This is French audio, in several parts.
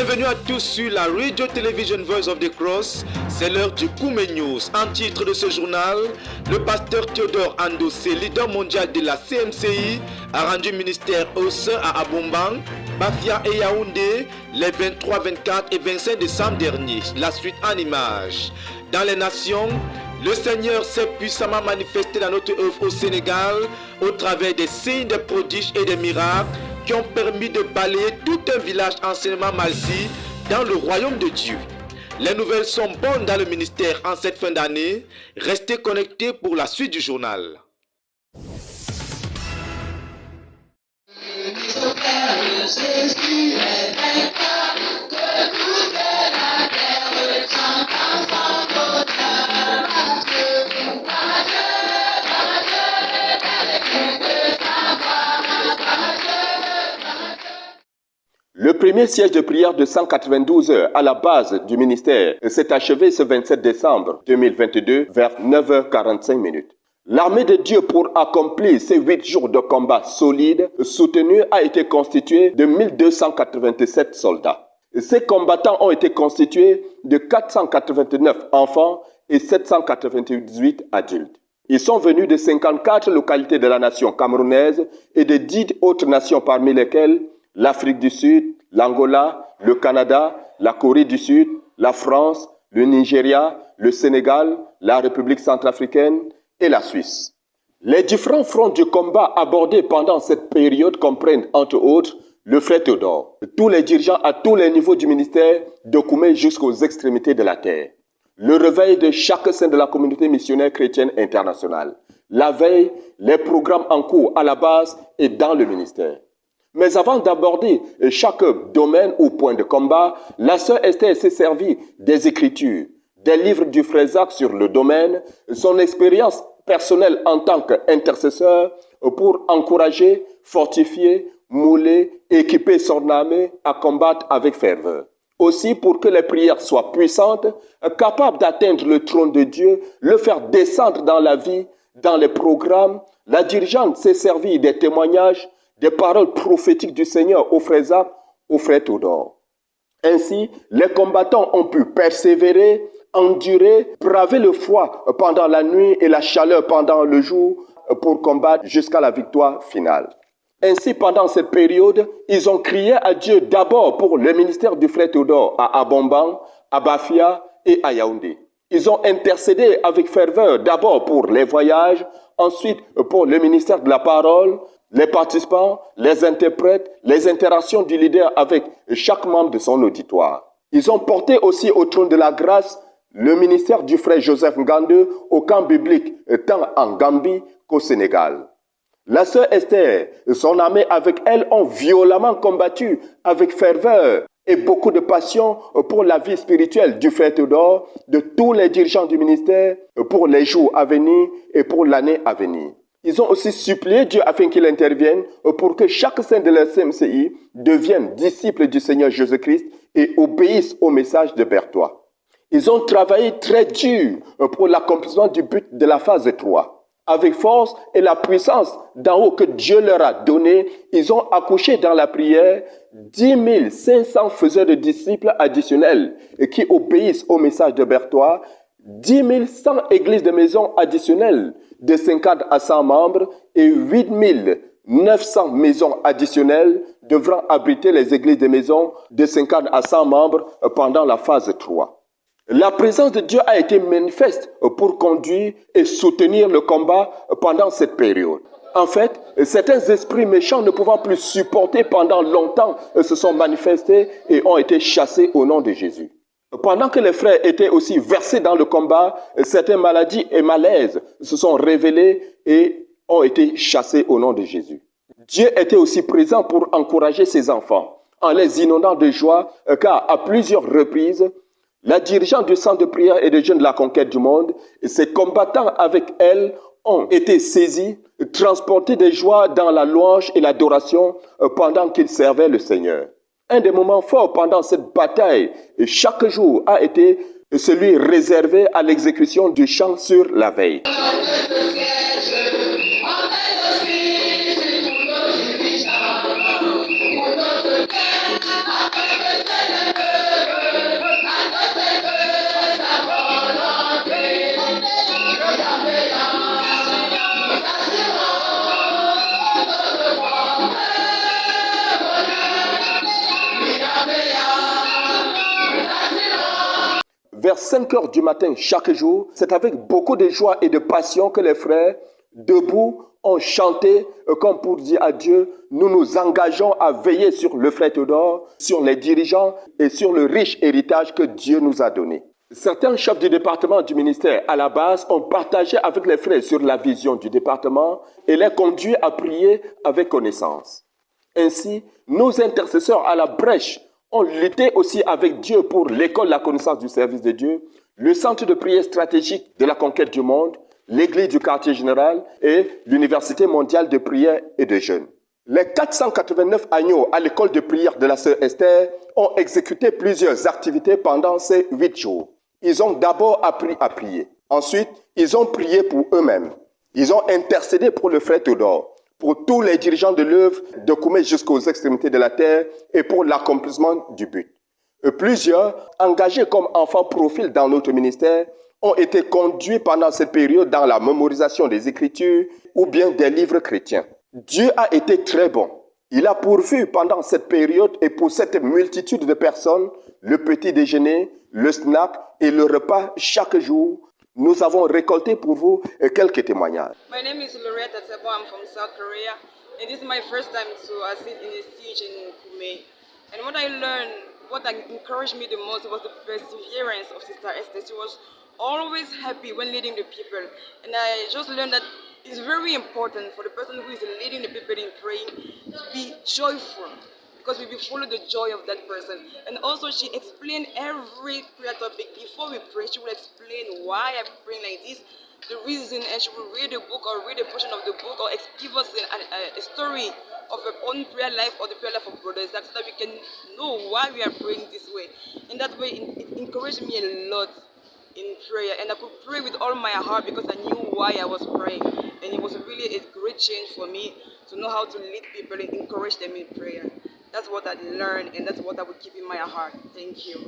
Bienvenue à tous sur la Radio Television Voice of the Cross. C'est l'heure du Koumé News. En titre de ce journal, le pasteur Théodore Andossé, leader mondial de la CMCI, a rendu ministère au sein à Abombang, Bafia et Yaoundé les 23, 24 et 25 décembre dernier. La suite en images. Dans les nations, le Seigneur s'est puissamment manifesté dans notre œuvre au Sénégal au travers des signes, des prodiges et des miracles qui ont permis de balayer tout un village anciennement malci dans le royaume de Dieu. Les nouvelles sont bonnes dans le ministère en cette fin d'année. Restez connectés pour la suite du journal. Le premier siège de prière de 192 heures à la base du ministère s'est achevé ce 27 décembre 2022 vers 9h45. L'armée de Dieu pour accomplir ces 8 jours de combat solides soutenus a été constituée de 1287 soldats. Ces combattants ont été constitués de 489 enfants et 798 adultes. Ils sont venus de 54 localités de la nation camerounaise et de 10 autres nations parmi lesquelles l'Afrique du Sud, l'Angola, le Canada, la Corée du Sud, la France, le Nigeria, le Sénégal, la République centrafricaine et la Suisse. Les différents fronts du combat abordés pendant cette période comprennent entre autres le frère Théodore, tous les dirigeants à tous les niveaux du ministère de Koumé jusqu'aux extrémités de la terre, le réveil de chaque sein de la communauté missionnaire chrétienne internationale, la veille, les programmes en cours à la base et dans le ministère. Mais avant d'aborder chaque domaine ou point de combat, la sœur Esther s'est servie des Écritures, des livres du frère Zach sur le domaine, son expérience personnelle en tant qu'intercesseur pour encourager, fortifier, mouler, équiper son armée à combattre avec ferveur. Aussi pour que les prières soient puissantes, capables d'atteindre le trône de Dieu, le faire descendre dans la vie, dans les programmes, la dirigeante s'est servie des témoignages, des paroles prophétiques du Seigneur au frère Zach, au frère Théodore. Ainsi, les combattants ont pu persévérer, endurer, braver le froid pendant la nuit et la chaleur pendant le jour pour combattre jusqu'à la victoire finale. Ainsi, pendant cette période, ils ont crié à Dieu d'abord pour le ministère du frère Théodore à Abombang, à Bafia et à Yaoundé. Ils ont intercédé avec ferveur d'abord pour les voyages, ensuite pour le ministère de la parole, les participants, les interprètes, les interactions du leader avec chaque membre de son auditoire. Ils ont porté aussi au trône de la grâce le ministère du frère Joseph Ngande au camp biblique tant en Gambie qu'au Sénégal. La sœur Esther et son armée avec elle ont violemment combattu avec ferveur et beaucoup de passion pour la vie spirituelle du frère Théodore, de tous les dirigeants du ministère pour les jours à venir et pour l'année à venir. Ils ont aussi supplié Dieu afin qu'il intervienne pour que chaque saint de la CMCI devienne disciple du Seigneur Jésus-Christ et obéisse au message de Berthois. Ils ont travaillé très dur pour l'accomplissement du but de la phase 3. Avec force et la puissance d'en haut que Dieu leur a donné, ils ont accouché dans la prière 10 500 faiseurs de disciples additionnels qui obéissent au message de Berthois, 10 100 églises de maisons additionnelles de 50 à 100 membres et 8 900 maisons additionnelles devront abriter les églises de maisons de 50 à 100 membres pendant la phase 3. La présence de Dieu a été manifeste pour conduire et soutenir le combat pendant cette période. En fait, certains esprits méchants ne pouvant plus supporter pendant longtemps se sont manifestés et ont été chassés au nom de Jésus. Pendant que les frères étaient aussi versés dans le combat, certaines maladies et malaises se sont révélés et ont été chassés au nom de Jésus. Dieu était aussi présent pour encourager ses enfants en les inondant de joie, car à plusieurs reprises, la dirigeante du centre de prière et de jeunes de la conquête du monde et ses combattants avec elle ont été saisis, transportés de joie dans la louange et l'adoration pendant qu'ils servaient le Seigneur. Un des moments forts pendant cette bataille, chaque jour, a été celui réservé à l'exécution du chant sur la veille. vers 5 heures du matin chaque jour. C'est avec beaucoup de joie et de passion que les frères, debout, ont chanté comme pour dire à Dieu, nous nous engageons à veiller sur le frère Théodore, sur les dirigeants et sur le riche héritage que Dieu nous a donné. Certains chefs du département du ministère à la base ont partagé avec les frères sur la vision du département et les conduit à prier avec connaissance. Ainsi, nos intercesseurs à la brèche ont lutté aussi avec Dieu pour l'école de la connaissance du service de Dieu, le centre de prière stratégique de la conquête du monde, l'église du quartier général et l'université mondiale de prière et de jeûne. Les 489 agneaux à l'école de prière de la sœur Esther ont exécuté plusieurs activités pendant ces 8 jours. Ils ont d'abord appris à prier. Ensuite, ils ont prié pour eux-mêmes. Ils ont intercédé pour le frère Théodore, pour tous les dirigeants de l'œuvre de Koumé jusqu'aux extrémités de la terre et pour l'accomplissement du but. Plusieurs, engagés comme enfants profils dans notre ministère, ont été conduits pendant cette période dans la mémorisation des Écritures ou bien des livres chrétiens. Dieu a été très bon. Il a pourvu pendant cette période et pour cette multitude de personnes, le petit déjeuner, le snack et le repas chaque jour. Nous avons récolté pour vous quelques témoignages. My name is Loretta Tebo. I'm from South Korea, and this is my first time to assist in a siege in Koumé. And what I learned, what encouraged me the most was the perseverance of Sister Esther. She was always happy when leading the people, and I just learned that it's very important for the person who is leading the people in praying to be joyful, because we will follow the joy of that person. And also she explained every prayer topic. Before we pray, she will explain why I'm praying like this, the reason, and she will read a book or read a portion of the book or give us a story of her own prayer life or the prayer life of brothers, so that we can know why we are praying this way. In that way, it encouraged me a lot in prayer, and I could pray with all my heart because I knew why I was praying. And it was really a great change for me to know how to lead people and encourage them in prayer. That's what I learned, and that's what I would keep in my heart. Thank you.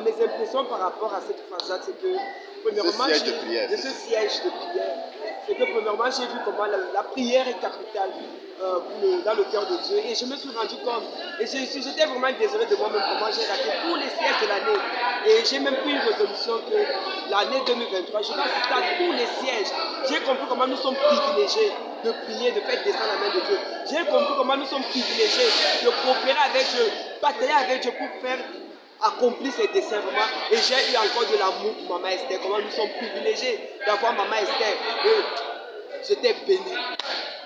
Mes impressions par rapport à cette phase-là, c'est que premièrement, ce siège de prière, c'est que premièrement, j'ai vu comment la prière est capitale dans le cœur de Dieu, et je me suis rendu compte, et j'étais vraiment désolé de moi-même comment j'ai raté tous les sièges de l'année, et j'ai même pris une résolution que l'année 2023, je vais assister à tous les sièges. J'ai compris comment nous sommes privilégiés de prier, de faire descendre la main de Dieu. J'ai compris comment nous sommes privilégiés de coopérer avec Dieu, batailler avec Dieu pour faire accomplir ses desseins vraiment. Et j'ai eu encore de l'amour pour Maman Esther, comment nous sommes privilégiés d'avoir Maman Esther. Et j'étais béni.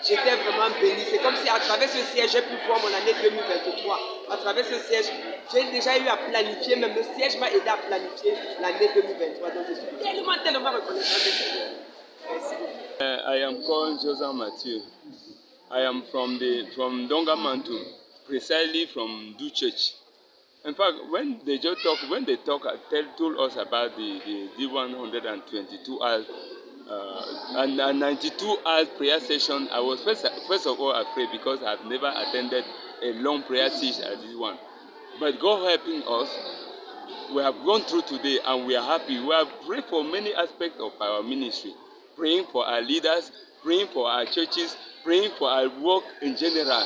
J'étais vraiment béni. C'est comme si à travers ce siège, j'ai pu voir mon année 2023. À travers ce siège, j'ai déjà eu à planifier, même le siège m'a aidé à planifier l'année 2023. Donc je suis tellement reconnaissant de ce Dieu. Merci. I am called Joseph Mathieu. I am from Dongamantu, precisely from Du Church. In fact, when they told us about the D122 hours and 92 hours prayer session, I was first of all afraid because I've never attended a long prayer session as this one. But God helping us, we have gone through today and we are happy. We have prayed for many aspects of our ministry, praying for our leaders, praying for our churches, praying for our work in general.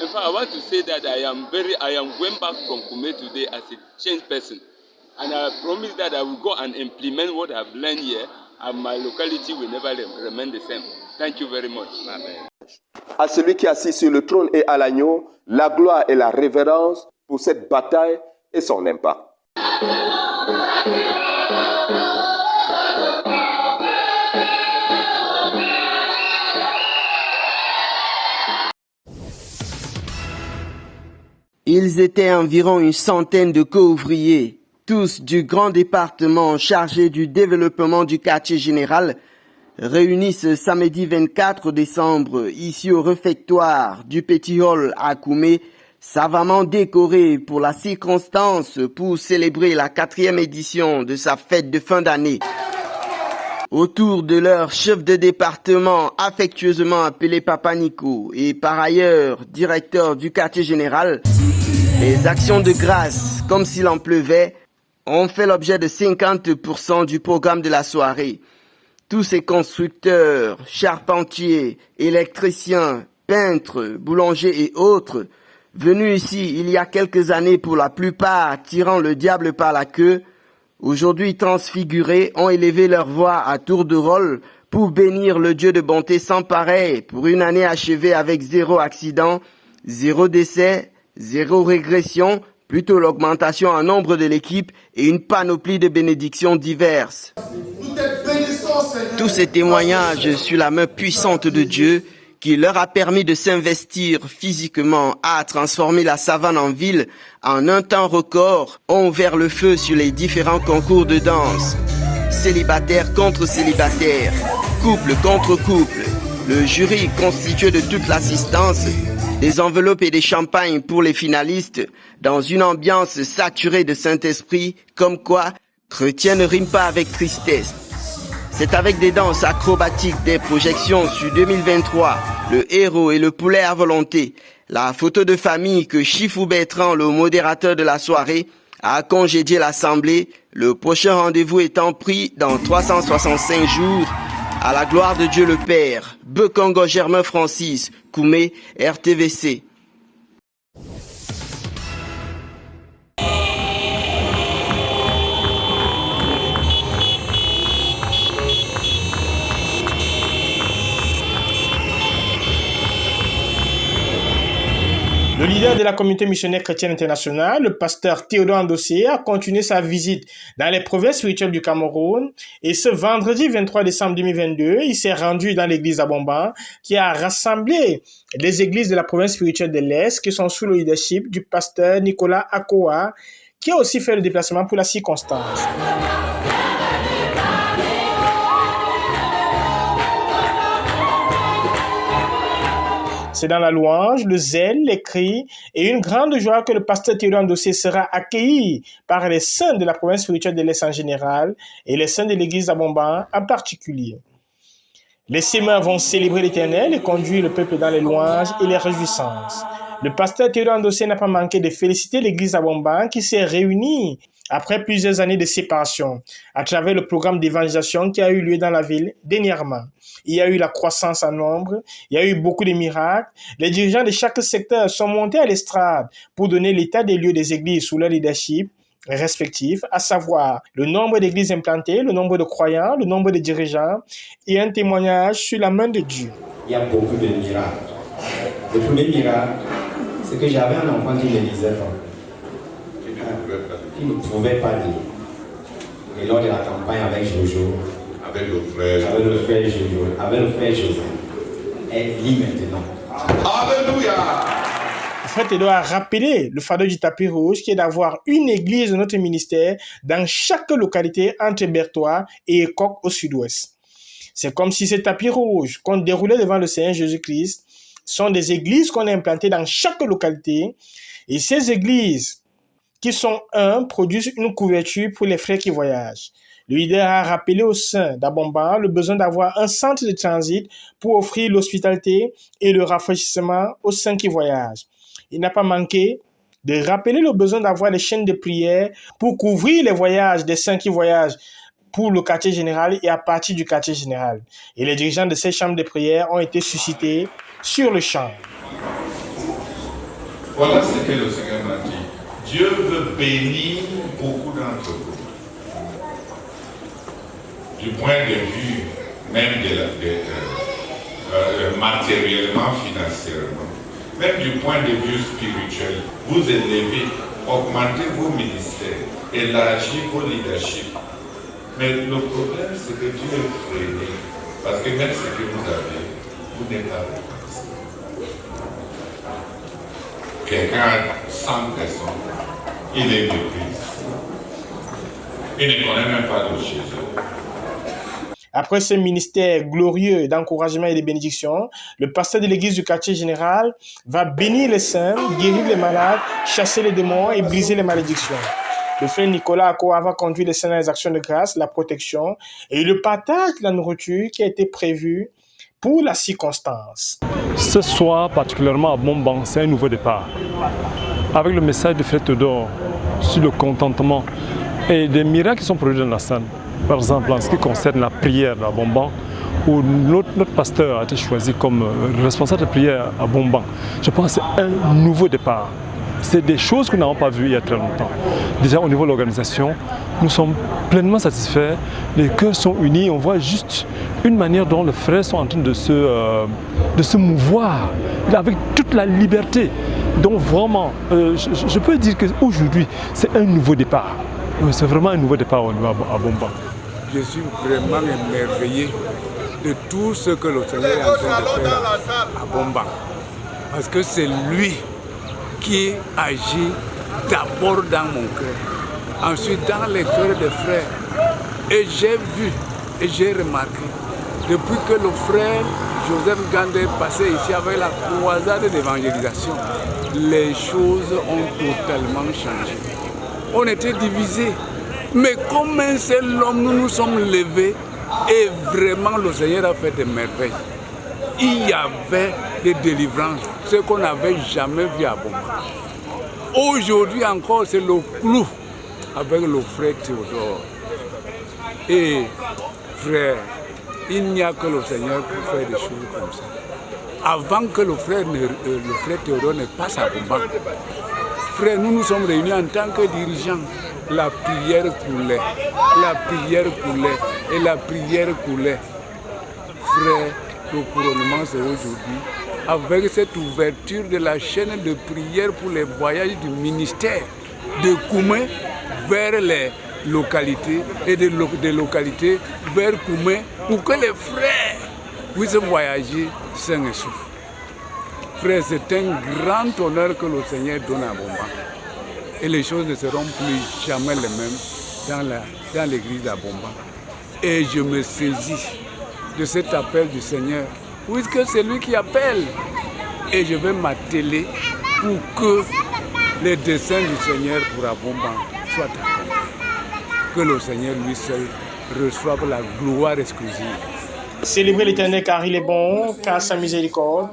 In fact, I want to say that I am going back from Koumé today as a changed person. And I promise that I will go and implement what I've learned here, and my locality will never remain the same. Thank you very much. Amen. À celui qui est assis sur le trône et à l'agneau, la gloire et la révérence pour cette bataille et son impact. Ils étaient environ une centaine de co-ouvriers, tous du grand département chargé du développement du quartier général, réunis ce samedi 24 décembre ici au réfectoire du Petit Hall à Koumé, savamment décoré pour la circonstance pour célébrer la 4e édition de sa fête de fin d'année. Autour de leur chef de département affectueusement appelé Papa Nico et par ailleurs directeur du quartier général, les actions de grâce, comme s'il en pleuvait, ont fait l'objet de 50% du programme de la soirée. Tous ces constructeurs, charpentiers, électriciens, peintres, boulangers et autres, venus ici il y a quelques années pour la plupart tirant le diable par la queue, aujourd'hui transfigurés, ont élevé leur voix à tour de rôle pour bénir le Dieu de bonté sans pareil pour une année achevée avec 0 accident, 0 décès, 0 régression, plutôt l'augmentation en nombre de l'équipe et une panoplie de bénédictions diverses. Tous ces témoignages sur la main puissante de Dieu qui leur a permis de s'investir physiquement à transformer la savane en ville en un temps record ont ouvert le feu sur les différents concours de danse. Célibataire contre célibataire, couple contre couple, le jury constitué de toute l'assistance, des enveloppes et des champagnes pour les finalistes, dans une ambiance saturée de Saint-Esprit, comme quoi chrétien ne rime pas avec tristesse. C'est avec des danses acrobatiques, des projections sur 2023, le héros et le poulet à volonté, la photo de famille que Chifou Bertrand, le modérateur de la soirée, a congédié l'Assemblée, le prochain rendez-vous étant pris dans 365 jours, à la gloire de Dieu le Père. Bekongo Germain Francis, Koumé, RTVC. Le leader de la communauté missionnaire chrétienne internationale, le pasteur Théodore Andossé, a continué sa visite dans les provinces spirituelles du Cameroun. Et ce vendredi 23 décembre 2022, il s'est rendu dans l'église d'Abomban, qui a rassemblé les églises de la province spirituelle de l'Est, qui sont sous le leadership du pasteur Nicolas Akoa, qui a aussi fait le déplacement pour la circonstance. C'est dans la louange, le zèle, les cris et une grande joie que le pasteur Théodore Andossé sera accueilli par les saints de la province spirituelle de l'Est en général et les saints de l'église d'Abomban en particulier. Les sémins vont célébrer l'Éternel et conduire le peuple dans les louanges et les réjouissances. Le pasteur Théodore Andossé n'a pas manqué de féliciter l'église d'Abomban qui s'est réunie après plusieurs années de séparation, à travers le programme d'évangélisation qui a eu lieu dans la ville dernièrement. Il y a eu la croissance en nombre, il y a eu beaucoup de miracles. Les dirigeants de chaque secteur sont montés à l'estrade pour donner l'état des lieux des églises sous leur leadership respectif, à savoir le nombre d'églises implantées, le nombre de croyants, le nombre de dirigeants et un témoignage sur la main de Dieu. Il y a beaucoup de miracles. Le premier miracle, c'est que j'avais un enfant qui me disait pas. Il ne pouvait pas lire. Et lors de la campagne avec Jojo, avec le frère Joseph, elle lit maintenant. Alléluia! Le frère Théodore a rappelé le fardeau du tapis rouge qui est d'avoir une église de notre ministère dans chaque localité entre Bertois et Écoque au sud-ouest. C'est comme si ces tapis rouges qu'on déroulait devant le Seigneur Jésus-Christ sont des églises qu'on a implantées dans chaque localité et ces églises qui sont produisent une couverture pour les frères qui voyagent. Le leader a rappelé aux saints d'Abomban le besoin d'avoir un centre de transit pour offrir l'hospitalité et le rafraîchissement aux saints qui voyagent. Il n'a pas manqué de rappeler le besoin d'avoir des chaînes de prière pour couvrir les voyages des saints qui voyagent pour le quartier général et à partir du quartier général. Et les dirigeants de ces chambres de prière ont été suscités sur le champ. Voilà ce que le Seigneur m'a dit. Dieu veut bénir beaucoup d'entre vous. Du point de vue même matériellement, financièrement, même du point de vue spirituel, vous élevez, augmentez vos ministères, élargissez vos leaderships. Mais le problème, c'est que Dieu est freiné, parce que même ce que vous avez, vous n'êtes pas reconnaissant. Quelqu'un a 100 personnes, il est méprise. Il ne connaît même pas de Jésus. Après ce ministère glorieux d'encouragement et de bénédiction, le pasteur de l'église du quartier général va bénir les saints, guérir les malades, chasser les démons et briser les malédictions. Le frère Nicolas Akoa va conduire les saints dans les actions de grâce, la protection et le partage de la nourriture qui a été prévue pour la circonstance. Ce soir, particulièrement à Abomban, c'est un nouveau départ. Avec le message de frère Théodore sur le contentement et des miracles qui sont produits dans la salle. Par exemple, en ce qui concerne la prière à Abomban, où notre pasteur a été choisi comme responsable de prière à Abomban. Je pense que c'est un nouveau départ. C'est des choses que nous n'avons pas vues il y a très longtemps. Déjà au niveau de l'organisation, nous sommes pleinement satisfaits. Les cœurs sont unis. On voit juste une manière dont les frères sont en train de se mouvoir avec toute la liberté. Donc vraiment, je peux dire qu'aujourd'hui, c'est un nouveau départ. C'est vraiment un nouveau départ à Bomba. Je suis vraiment émerveillé de tout ce que le Seigneur est en train de faire à Bomba. Parce que c'est lui qui agit d'abord dans mon cœur, ensuite dans les cœurs des frères. Et j'ai vu et j'ai remarqué, depuis que le frère Joseph Gandé est passé ici avec la croisade d'évangélisation, les choses ont totalement changé. On était divisés, mais comme un seul homme, nous nous sommes levés et vraiment le Seigneur a fait des merveilles. Il y avait des délivrances, ce qu'on n'avait jamais vu à Bomba. Aujourd'hui encore, c'est le clou avec le frère Théodore. Et frère, il n'y a que le Seigneur pour faire des choses comme ça. Avant que le frère Théodore ne passe à Bomba, frère, nous nous sommes réunis en tant que dirigeants. La prière coulait, la prière coulait et la prière coulait. Frère, le couronnement c'est aujourd'hui. Avec cette ouverture de la chaîne de prière pour les voyages du ministère de Koumé vers les localités et des localités vers Koumé pour que les frères puissent voyager sains et saufs. Frère, c'est un grand honneur que le Seigneur donne à Bomba. Et les choses ne seront plus jamais les mêmes dans l'église à Bomba. Et je me saisis de cet appel du Seigneur, puisque c'est lui qui appelle. Et je vais m'atteler pour que les desseins du Seigneur pour Bomba soient accomplis. Que le Seigneur lui seul reçoive la gloire exclusive. Célébrer l'Éternel car il est bon, car sa miséricorde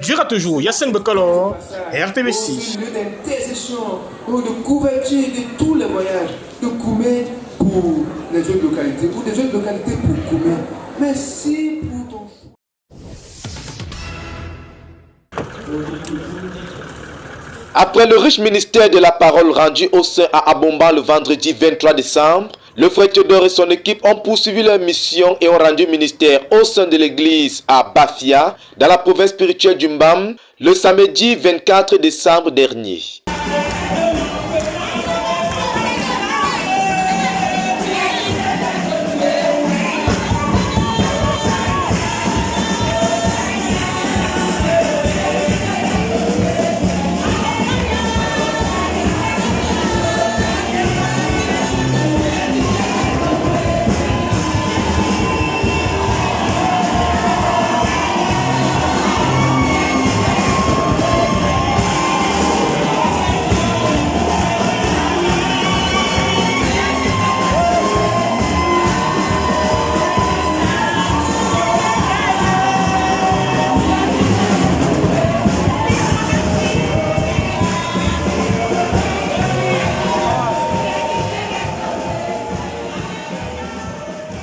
durera toujours. Yassine Bekolo, RTVC. D'intercession ou de couverture de tous les voyages de Koumé pour les autres localités ou des autres localités pour Koumé. Merci pour ton Après le riche ministère de la parole rendu au sein à Abomba le vendredi 23 décembre, le frère Théodore et son équipe ont poursuivi leur mission et ont rendu ministère au sein de l'église à Bafia, dans la province spirituelle du Mbam, le samedi 24 décembre dernier.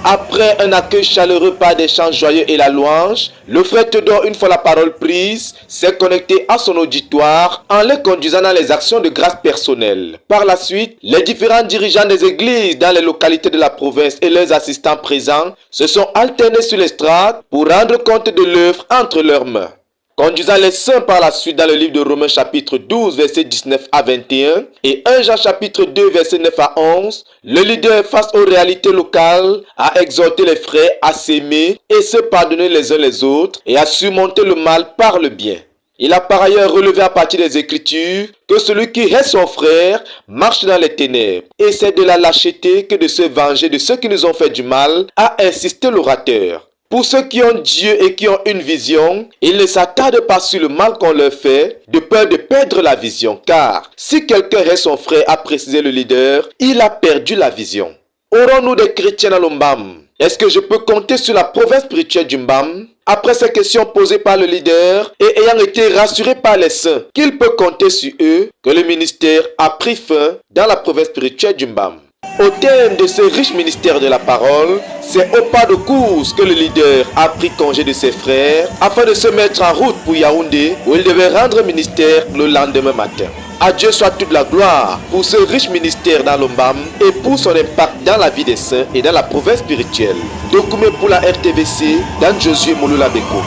Après un accueil chaleureux par des chants joyeux et la louange, le frère Théodore, une fois la parole prise, s'est connecté à son auditoire en les conduisant dans les actions de grâce personnelle. Par la suite, les différents dirigeants des églises dans les localités de la province et leurs assistants présents se sont alternés sur l'estrade pour rendre compte de l'œuvre entre leurs mains. Conduisant les saints par la suite dans le livre de Romains chapitre 12 versets 19 à 21 et 1 Jean chapitre 2 versets 9 à 11, le leader face aux réalités locales a exhorté les frères à s'aimer et se pardonner les uns les autres et à surmonter le mal par le bien. Il a par ailleurs relevé à partir des Écritures que celui qui hait son frère marche dans les ténèbres et c'est de la lâcheté que de se venger de ceux qui nous ont fait du mal, a insisté l'orateur. Pour ceux qui ont Dieu et qui ont une vision, ils ne s'attardent pas sur le mal qu'on leur fait, de peur de perdre la vision. Car si quelqu'un hait son frère, a précisé le leader, il a perdu la vision. Aurons-nous des chrétiens dans le Mbam? Est-ce que je peux compter sur la province spirituelle du Mbam? Après ces questions posées par le leader et ayant été rassuré par les saints qu'il peut compter sur eux, que le ministère a pris fin dans la province spirituelle du Mbam. Au terme de ce riche ministère de la parole, c'est au pas de course que le leader a pris congé de ses frères afin de se mettre en route pour Yaoundé où il devait rendre ministère le lendemain matin. À Dieu soit toute la gloire pour ce riche ministère dans l'Ombam et pour son impact dans la vie des saints et dans la province spirituelle. Dokume pour la RTVC dans Josué Mouloula Beko.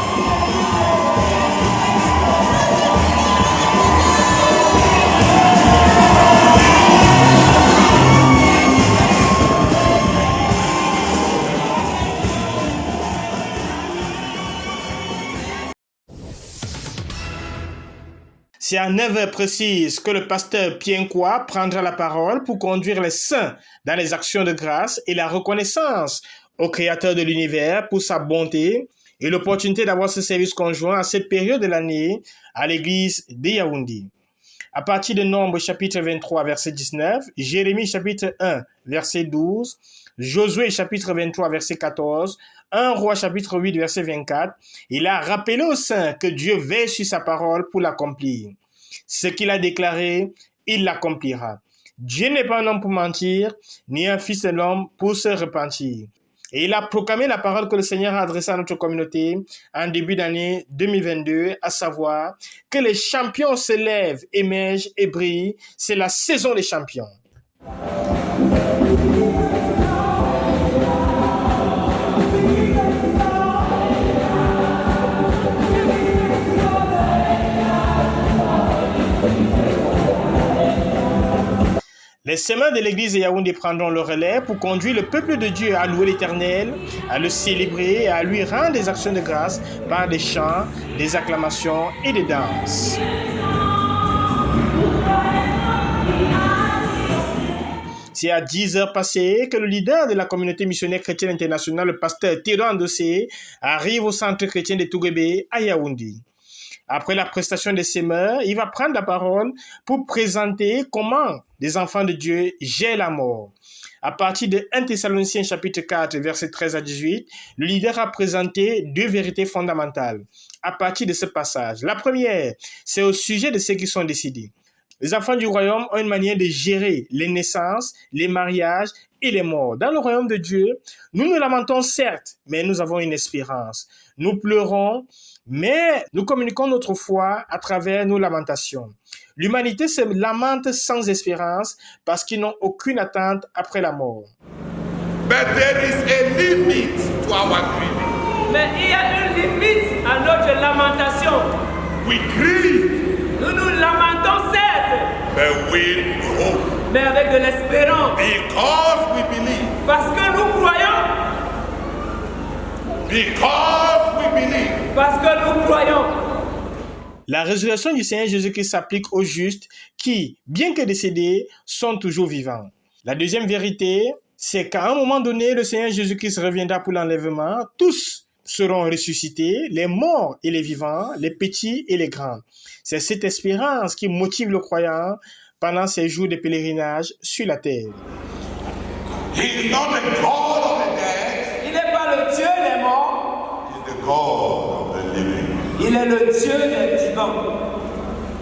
C'est à 9h précises que le pasteur Pienkoua prendra la parole pour conduire les saints dans les actions de grâce et la reconnaissance au Créateur de l'univers pour sa bonté et l'opportunité d'avoir ce service conjoint à cette période de l'année à l'église de Yaoundé. À partir de Nombres chapitre 23 verset 19, Jérémie chapitre 1 verset 12, Josué chapitre 23 verset 14, 1 Roi chapitre 8 verset 24, il a rappelé aux saints que Dieu veille sur sa parole pour l'accomplir. Ce qu'il a déclaré, il l'accomplira. Dieu n'est pas un homme pour mentir, ni un fils de l'homme pour se repentir. Et il a proclamé la parole que le Seigneur a adressée à notre communauté en début d'année 2022, à savoir que les champions se lèvent, émergent et brillent. C'est la saison des champions. Les semaines de l'église de Yaoundé prendront le relais pour conduire le peuple de Dieu à louer l'Éternel, à le célébrer et à lui rendre des actions de grâce par des chants, des acclamations et des danses. C'est à 10h passées que le leader de la communauté missionnaire chrétienne internationale, le pasteur Théodore Andossé, arrive au centre chrétien de Touguébé à Yaoundé. Après la prestation des semeurs, il va prendre la parole pour présenter comment les enfants de Dieu gèrent la mort. À partir de 1 Thessaloniciens chapitre 4, versets 13 à 18, le leader a présenté deux vérités fondamentales. À partir de ce passage, la première, c'est au sujet de ceux qui sont décédés. Les enfants du royaume ont une manière de gérer les naissances, les mariages et les morts. Dans le royaume de Dieu, nous nous lamentons certes, mais nous avons une espérance. Nous pleurons, mais nous communiquons notre foi à travers nos lamentations. L'humanité se lamente sans espérance parce qu'ils n'ont aucune attente après la mort. But there is a limit to our grieving. Mais il y a une limite à notre lamentation. We grieve. Nous nous lamentons certes, but with hope. Mais avec de l'espérance. Because we believe. Parce que nous croyons. Because we believe. Parce que nous croyons. La résurrection du Seigneur Jésus-Christ s'applique aux justes qui, bien que décédés, sont toujours vivants. La deuxième vérité, c'est qu'à un moment donné, le Seigneur Jésus-Christ reviendra pour l'enlèvement. Tous seront ressuscités, les morts et les vivants, les petits et les grands. C'est cette espérance qui motive le croyant pendant ces jours de pèlerinage sur la terre. He is not the God of the dead. Il n'est pas le Dieu des morts. He is the God of the living. Il est le Dieu des vivants.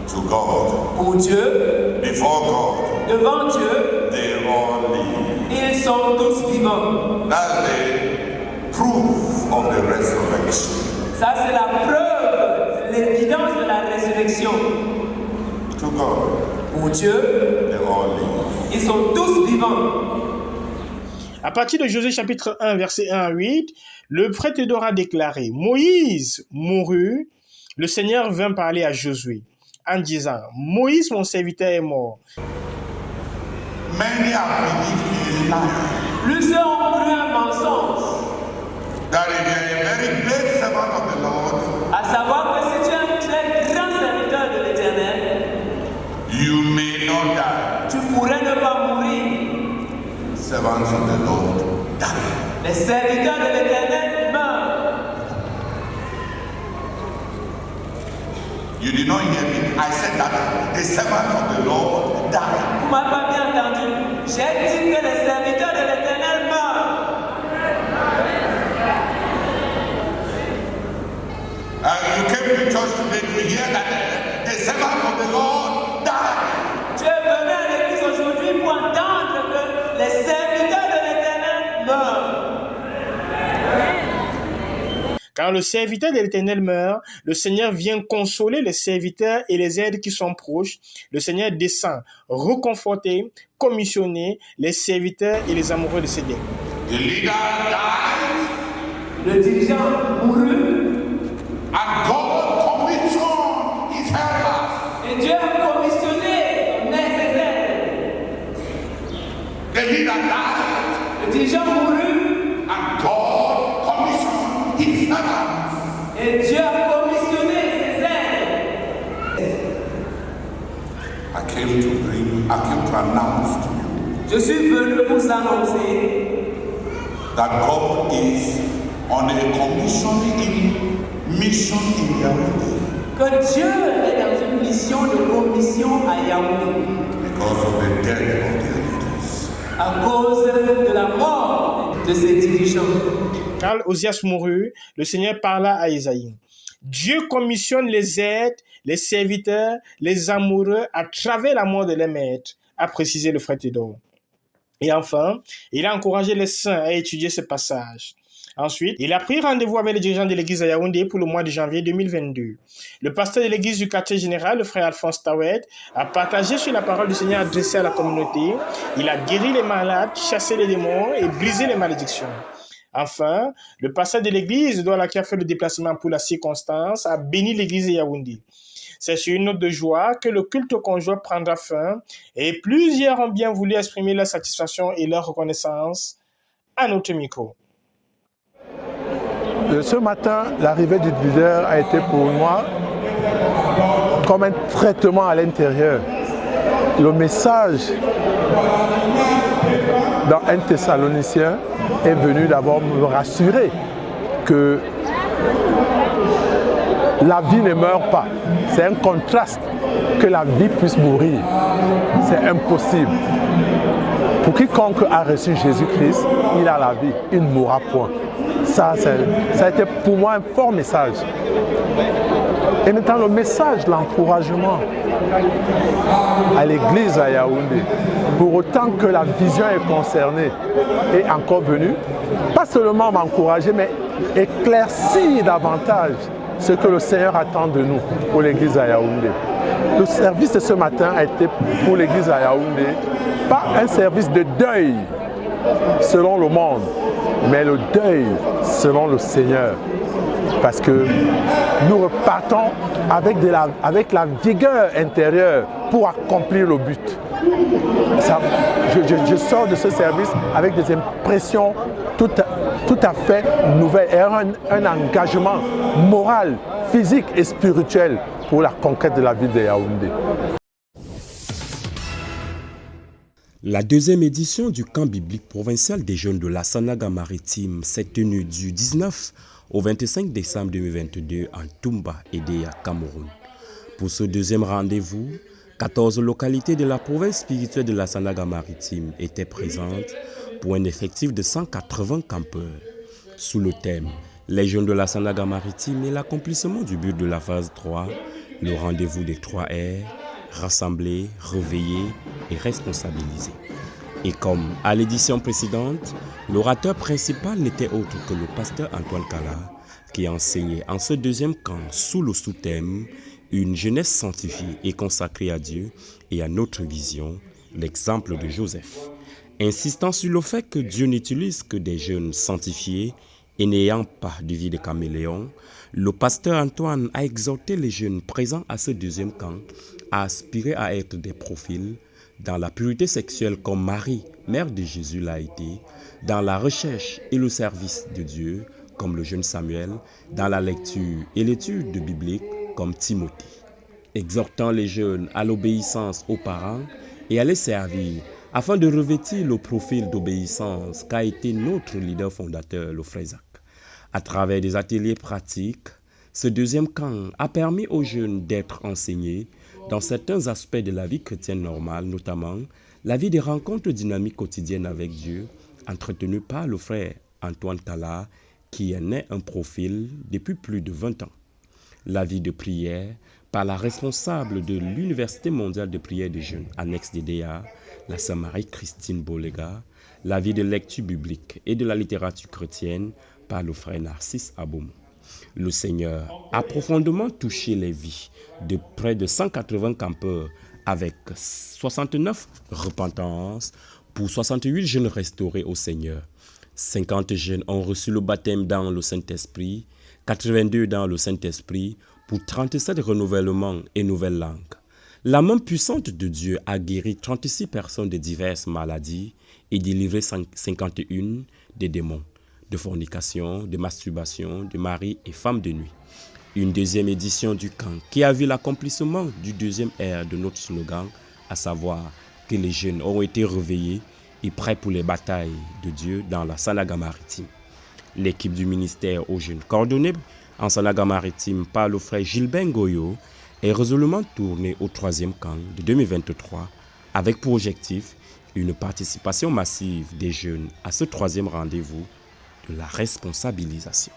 To God. Pour Dieu. Before God. Devant Dieu. They all live. Ils sont tous vivants. That's the proof of the resurrection. Ça c'est la preuve, l'évidence de la résurrection. To God. Pour Dieu. They all live. Ils sont tous vivants. À partir de Josué chapitre 1, verset 1 à 8, le prêtre Théodore a déclaré « Moïse mourut, le Seigneur vint parler à Josué en disant « Moïse, mon serviteur, est mort. » Many have believed a lie. Plusieurs ont cru un mensonge. That if you are a very great servant of the Lord, à savoir que si tu es un très grand serviteur de l'Éternel, you may not die. Tu pourrais ne pas mourir. Servants of the Lord die. Les serviteurs de l'Éternel meurent. You did not hear me. I said that the servants of the Lord die. Vous m'avez pas bien entendu. J'ai dit que les serviteurs de l'Éternel meurent. You came to church today to hear that the servants of the Lord die. Tu es venu à l'église aujourd'hui pour entendre que les serviteurs de l'Éternel meurent. Quand le serviteur de l'Éternel meurt, le Seigneur vient consoler les serviteurs et les aides qui sont proches. Le Seigneur descend, reconforter, commissionner les serviteurs et les amoureux de ses dés. The leader died. Le dirigeant mourut. And God commissioned his helpers. Et Dieu a commissionné ses aides. The leader died. Le dirigeant mourut. And God commissioned his servants. Et Dieu a commissionné ses aides. I came to announce to you. Je suis venu vous annoncer that God is on a commissioning mission in Yaoundé. Que Dieu est dans une mission de commission à Yaoundé. Because of the death of their leaders. À cause de la mort de ses dirigeants. Quand Osias mourut, le Seigneur parla à Isaïe. Dieu commissionne les aides, les serviteurs, les amoureux à travers la mort de leurs maîtres, a précisé le frère Théodore. Et enfin, il a encouragé les saints à étudier ce passage. Ensuite, il a pris rendez-vous avec les dirigeants de l'église à Yaoundé pour le mois de janvier 2022. Le pasteur de l'église du quartier général, le frère Alphonse Tawed, a partagé sur la parole du Seigneur adressée à la communauté. Il a guéri les malades, chassé les démons et brisé les malédictions. Enfin, le pasteur de l'église, Douala, qui a fait le déplacement pour la circonstance, a béni l'église de Yaoundé. C'est sur une note de joie que le culte conjoint prendra fin et plusieurs ont bien voulu exprimer leur satisfaction et leur reconnaissance à notre micro. Ce matin, l'arrivée du leader a été pour moi comme un traitement à l'intérieur. Le message dans 1 Thessaloniciens est venu d'abord me rassurer que la vie ne meurt pas. C'est un contraste que la vie puisse mourir. C'est impossible. Pour quiconque a reçu Jésus-Christ, il a la vie, il ne mourra point. Ça a été pour moi un fort message. Et maintenant, le message, l'encouragement à l'église à Yaoundé, pour autant que la vision est concernée, est encore venue, pas seulement m'encourager, mais éclaircir davantage ce que le Seigneur attend de nous pour l'église à Yaoundé. Le service de ce matin a été pour l'église à Yaoundé, pas un service de deuil selon le monde, mais le deuil selon le Seigneur. Parce que nous repartons avec la vigueur intérieure pour accomplir le but. Je sors de ce service avec des impressions tout à fait nouvelles et un engagement moral, physique et spirituel pour la conquête de la ville de Yaoundé. La deuxième édition du camp biblique provincial des jeunes de la Sanaga maritime s'est tenue du 19 au 25 décembre 2022 en Toumba, Edea, Cameroun. Pour ce deuxième rendez-vous, 14 localités de la province spirituelle de la Sanaga maritime étaient présentes pour un effectif de 180 campeurs. Sous le thème « Les jeunes de la Sanaga maritime et l'accomplissement du but de la phase 3 », le rendez-vous des 3 R, rassembler, réveiller et responsabiliser. Et comme à l'édition précédente, l'orateur principal n'était autre que le pasteur Antoine Kala, qui enseignait en ce deuxième camp sous le sous-thème « Une jeunesse sanctifiée et consacrée à Dieu et à notre vision, l'exemple de Joseph », insistant sur le fait que Dieu n'utilise que des jeunes sanctifiés et n'ayant pas de vie de caméléon. Le pasteur Antoine a exhorté les jeunes présents à ce deuxième camp à aspirer à être des profils dans la pureté sexuelle comme Marie, mère de Jésus, l'a été, dans la recherche et le service de Dieu comme le jeune Samuel, dans la lecture et l'étude biblique comme Timothée, exhortant les jeunes à l'obéissance aux parents et à les servir afin de revêtir le profil d'obéissance qu'a été notre leader fondateur, le frère Zach. À travers des ateliers pratiques, ce deuxième camp a permis aux jeunes d'être enseignés dans certains aspects de la vie chrétienne normale, notamment la vie des rencontres dynamiques quotidiennes avec Dieu, entretenues par le frère Antoine Tala, qui en est un profil depuis plus de 20 ans. La vie de prière par la responsable de l'Université mondiale de prière des jeunes, annexe d'EDA, la sœur Marie-Christine Bolega, la vie de lecture biblique et de la littérature chrétienne par le frère Narcisse Aboum. Le Seigneur a profondément touché les vies de près de 180 campeurs avec 69 repentances pour 68 jeunes restaurés au Seigneur. 50 jeunes ont reçu le baptême dans le Saint-Esprit, 82 dans le Saint-Esprit pour 37 renouvellements et nouvelles langues. La main puissante de Dieu a guéri 36 personnes de diverses maladies et délivré 51 des démons, de fornication, de masturbation, de mari et femme de nuit. Une deuxième édition du camp qui a vu l'accomplissement du deuxième R de notre slogan, à savoir que les jeunes ont été réveillés et prêts pour les batailles de Dieu dans la Sanaga maritime. L'équipe du ministère aux jeunes coordonnée en Sanaga maritime par le frère Gilbert Goyo est résolument tournée au troisième camp de 2023 avec pour objectif une participation massive des jeunes à ce troisième rendez-vous de la responsabilisation.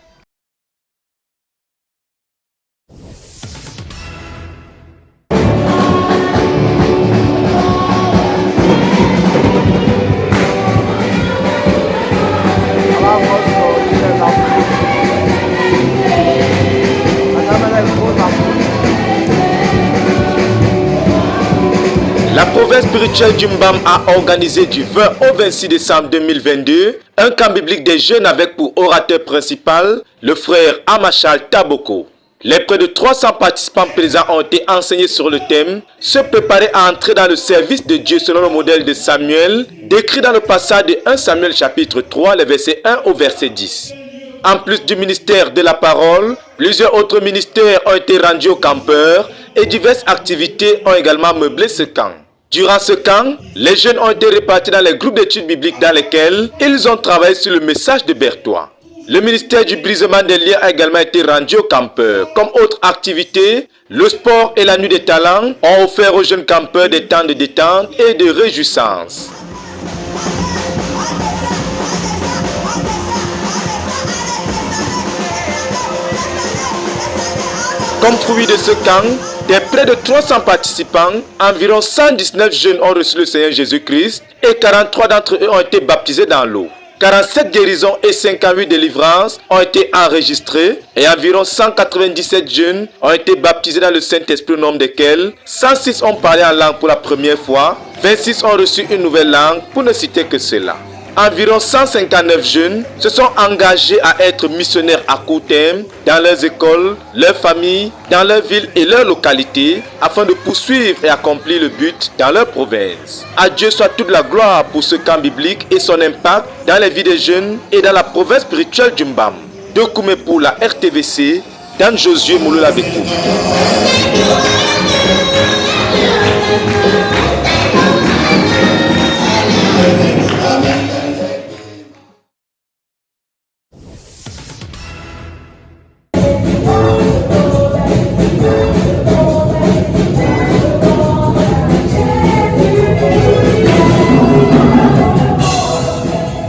La province spirituelle du Mbam a organisé du 20 au 26 décembre 2022 un camp biblique des jeunes avec pour orateur principal le frère Amachal Taboko. Les près de 300 participants présents ont été enseignés sur le thème « Se préparer à entrer dans le service de Dieu selon le modèle de Samuel » décrit dans le passage de 1 Samuel chapitre 3, les versets 1 au verset 10. En plus du ministère de la parole, plusieurs autres ministères ont été rendus aux campeurs et diverses activités ont également meublé ce camp. Durant ce camp, les jeunes ont été répartis dans les groupes d'études bibliques dans lesquels ils ont travaillé sur le message de Berthois. Le ministère du brisement des liens a également été rendu aux campeurs. Comme autre activité, le sport et la nuit des talents ont offert aux jeunes campeurs des temps de détente et de réjouissance. Comme fruit de ce camp, des près de 300 participants, environ 119 jeunes ont reçu le Seigneur Jésus-Christ et 43 d'entre eux ont été baptisés dans l'eau. 47 guérisons et 58 délivrances ont été enregistrées et environ 197 jeunes ont été baptisés dans le Saint-Esprit, au nombre desquels 106 ont parlé en langue pour la première fois, 26 ont reçu une nouvelle langue, pour ne citer que cela. Environ 159 jeunes se sont engagés à être missionnaires à court terme dans leurs écoles, leurs familles, dans leurs villes et leurs localités afin de poursuivre et accomplir le but dans leur province. À Dieu soit toute la gloire pour ce camp biblique et son impact dans les vies des jeunes et dans la province spirituelle du Mbam. De Koumé pour la RTVC, Dan Josué Mouloula Bekou.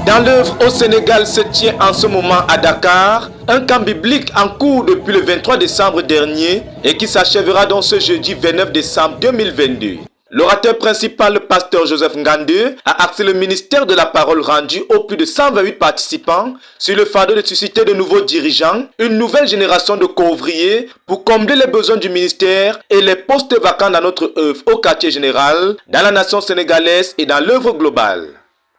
Dans l'œuvre au Sénégal se tient en ce moment à Dakar un camp biblique en cours depuis le 23 décembre dernier et qui s'achèvera donc ce jeudi 29 décembre 2022. L'orateur principal, le pasteur Joseph Ngande, a axé le ministère de la parole rendu aux plus de 128 participants sur le fardeau de susciter de nouveaux dirigeants, une nouvelle génération de co-ouvriers pour combler les besoins du ministère et les postes vacants dans notre œuvre au quartier général, dans la nation sénégalaise et dans l'œuvre globale.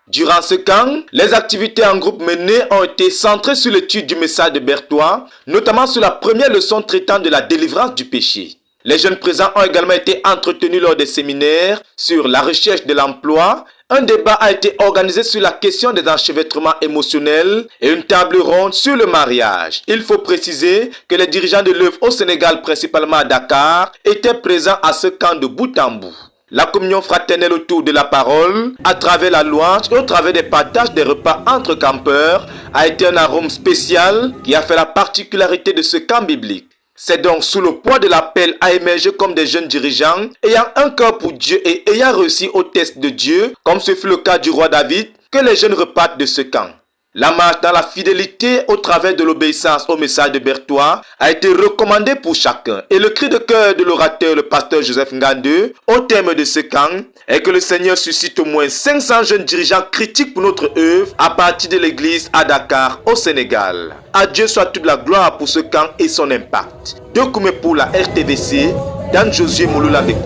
Durant ce camp, les activités en groupe menées ont été centrées sur l'étude du message de Berthois, notamment sur la première leçon traitant de la délivrance du péché. Les jeunes présents ont également été entretenus lors des séminaires sur la recherche de l'emploi. Un débat a été organisé sur la question des enchevêtrements émotionnels et une table ronde sur le mariage. Il faut préciser que les dirigeants de l'œuvre au Sénégal, principalement à Dakar, étaient présents à ce camp de bout en bout. La communion fraternelle autour de la parole, à travers la louange et au travers des partages des repas entre campeurs, a été un arôme spécial qui a fait la particularité de ce camp biblique. C'est donc sous le poids de l'appel à émerger comme des jeunes dirigeants, ayant un cœur pour Dieu et ayant réussi au test de Dieu, comme ce fut le cas du roi David, que les jeunes repartent de ce camp. La marche dans la fidélité au travers de l'obéissance au message de Berthois a été recommandée pour chacun. Et le cri de cœur de l'orateur, le pasteur Joseph Ngandeu, au terme de ce camp, est que le Seigneur suscite au moins 500 jeunes dirigeants critiques pour notre œuvre à partir de l'église à Dakar, au Sénégal. À Dieu soit toute la gloire pour ce camp et son impact. De Koumé pour la RTVC, Dan Josué Mouloula Deko.